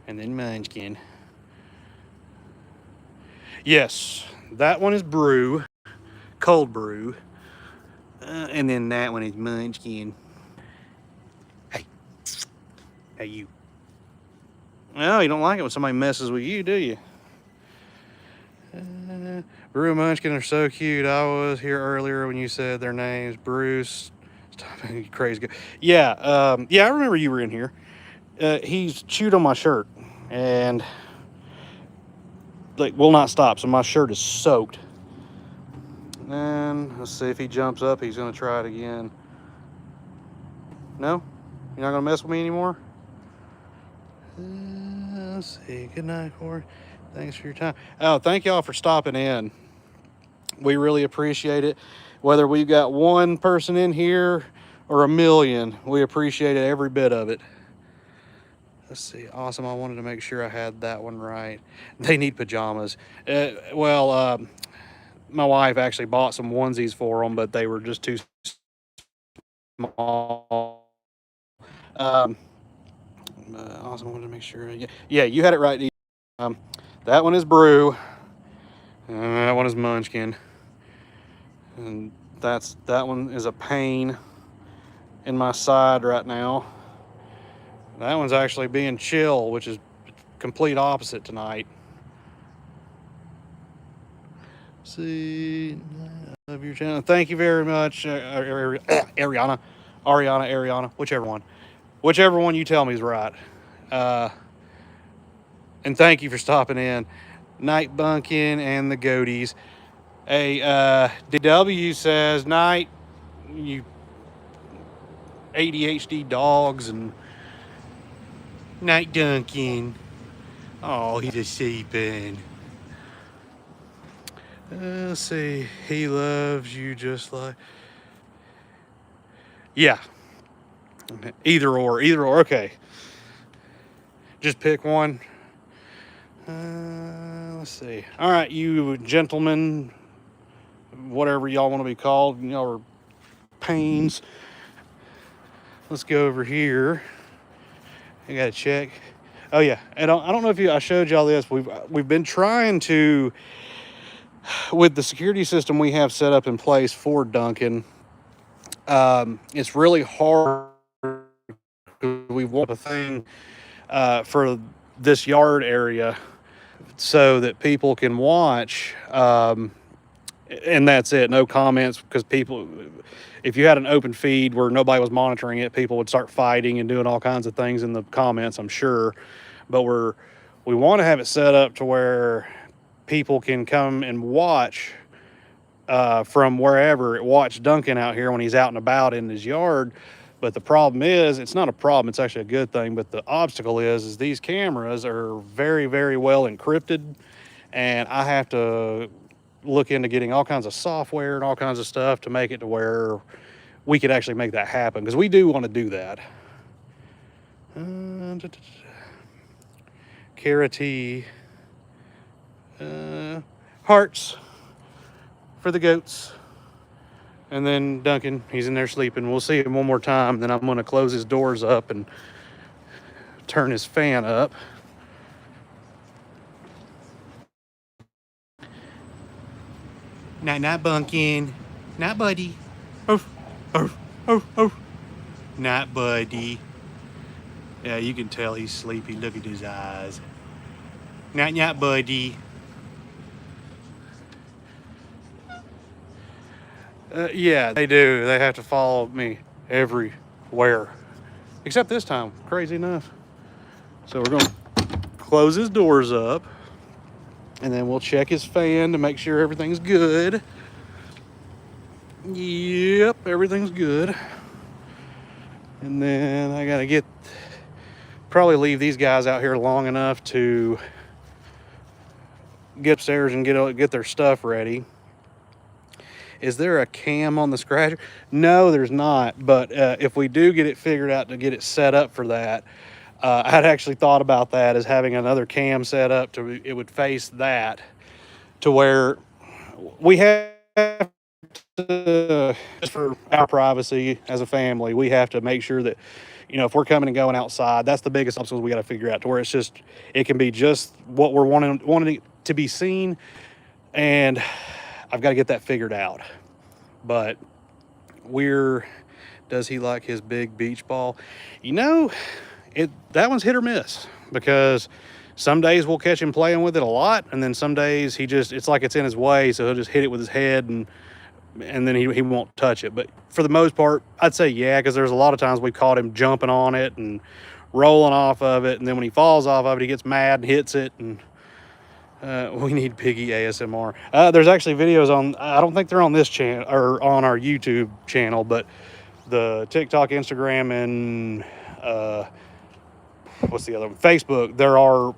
And then Munchkin. Yes, that one is brew. Cold brew. And then that one is Munchkin. Hey. Hey, you. Well, you don't like it when somebody messes with you, do you? Brew and Munchkin are so cute. I was here earlier when you said their names. Bruce. Stop being crazy. Yeah, yeah, I remember you were in here. He's chewed on my shirt and like will not stop. So my shirt is soaked. And let's see if he jumps up. He's gonna try it again. No, you're not gonna mess with me anymore. Let's see. Good night, Corey. Thanks for your time. Oh, thank y'all for stopping in. We really appreciate it. Whether we've got one person in here or a million, we appreciate every bit of it. Let's see. Awesome. I wanted to make sure I had that one right. They need pajamas. My wife actually bought some onesies for them, but they were just too small. Awesome. I wanted to make sure. Yeah, you had it right. That one is brew. That one is Munchkin. And that one is a pain in my side right now. That one's actually being chill, which is complete opposite tonight. See, I love your channel. Thank you very much, Ariana, whichever one you tell me is right. And thank you for stopping in. Night Bunkin and the Goaties. Hey, DW says, night, you ADHD dogs, and night Duncan. Oh, he's just sleeping. Let's see. He loves you just like. Yeah. Either or. Okay. Just pick one. Let's see. All right, you gentlemen, whatever y'all want to be called, y'all are pains. Let's go over here. I gotta check. Oh yeah, and I don't know if I showed y'all this. We've been trying to, with the security system we have set up in place for Duncan. It's really hard. We want a thing for this yard area so that people can watch. And that's it. No comments, because people, if you had an open feed where nobody was monitoring it, people would start fighting and doing all kinds of things in the comments, I'm sure. But we want to have it set up to where people can come and watch from wherever. Watch Duncan out here when he's out and about in his yard. But the problem is, it's not a problem, it's actually a good thing. But the obstacle is these cameras are very, very well encrypted, and I have to look into getting all kinds of software and all kinds of stuff to make it to where we could actually make that happen, because we do want to do that. Kara T. Hearts for the goats. And then Duncan, he's in there sleeping. We'll see him one more time, then I'm going to close his doors up and turn his fan up. Not bunking. Not buddy. Oof, oof, oof, oof. Not buddy. Yeah, you can tell he's sleepy. Look at his eyes. Not buddy. Yeah, they do. They have to follow me everywhere. Except this time, crazy enough. So we're going to close his doors up. And then we'll check his fan to make sure everything's good. Yep, everything's good. And then I gotta get probably leave these guys out here long enough to get upstairs and get their stuff ready. Is there a cam on the scratcher? No, there's not. But if we do get it figured out to get it set up for that, I'd actually thought about that as having another cam set up to it would face that, to where we have to, just for our privacy as a family, we have to make sure that, you know, if we're coming and going outside, that's the biggest obstacle we got to figure out, to where it can be just what we're wanting it to be seen, and I've got to get that figured out. But does he like his big beach ball? You know, that one's hit or miss, because some days we'll catch him playing with it a lot, and then some days it's like it's in his way, so he'll just hit it with his head, and then he won't touch it. But for the most part, I'd say yeah, because there's a lot of times we've caught him jumping on it and rolling off of it, and then when he falls off of it, he gets mad and hits it, and we need Piggy ASMR. There's actually videos on, I don't think they're on this channel or on our YouTube channel, but the TikTok, Instagram, and what's the other one? Facebook. There are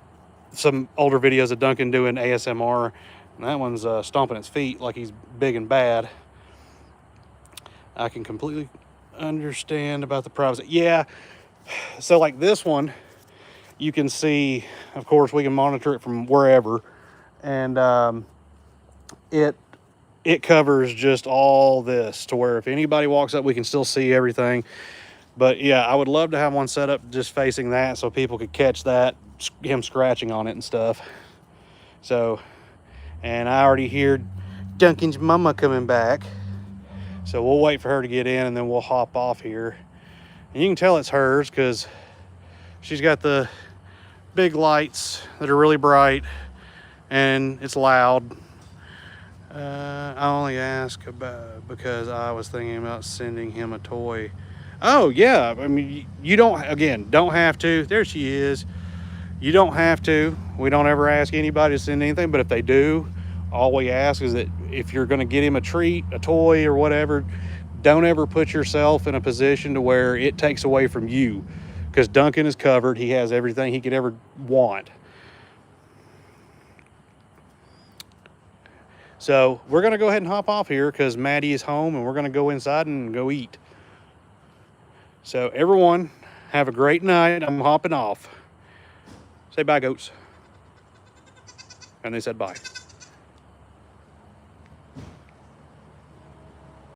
some older videos of Duncan doing ASMR, and that one's stomping its feet like he's big and bad. I can completely understand about the privacy. Yeah, so like this one, you can see, of course, we can monitor it from wherever, and it covers just all this, to where if anybody walks up, we can still see everything. But yeah, I would love to have one set up just facing that, so people could catch that, him scratching on it and stuff. So, and I already hear Duncan's mama coming back, so we'll wait for her to get in, and then we'll hop off here. And you can tell it's hers because she's got the big lights that are really bright, and it's loud. I only ask about because I was thinking about sending him a toy. Oh yeah, I mean, you don't have to. There she is. You don't have to. We don't ever ask anybody to send anything, but if they do, all we ask is that if you're going to get him a treat, a toy, or whatever, don't ever put yourself in a position to where it takes away from you, because Duncan is covered. He has everything he could ever want. So we're going to go ahead and hop off here because Maddie is home, and we're going to go inside and go eat. So everyone, have a great night. I'm hopping off. Say bye, goats. And they said bye.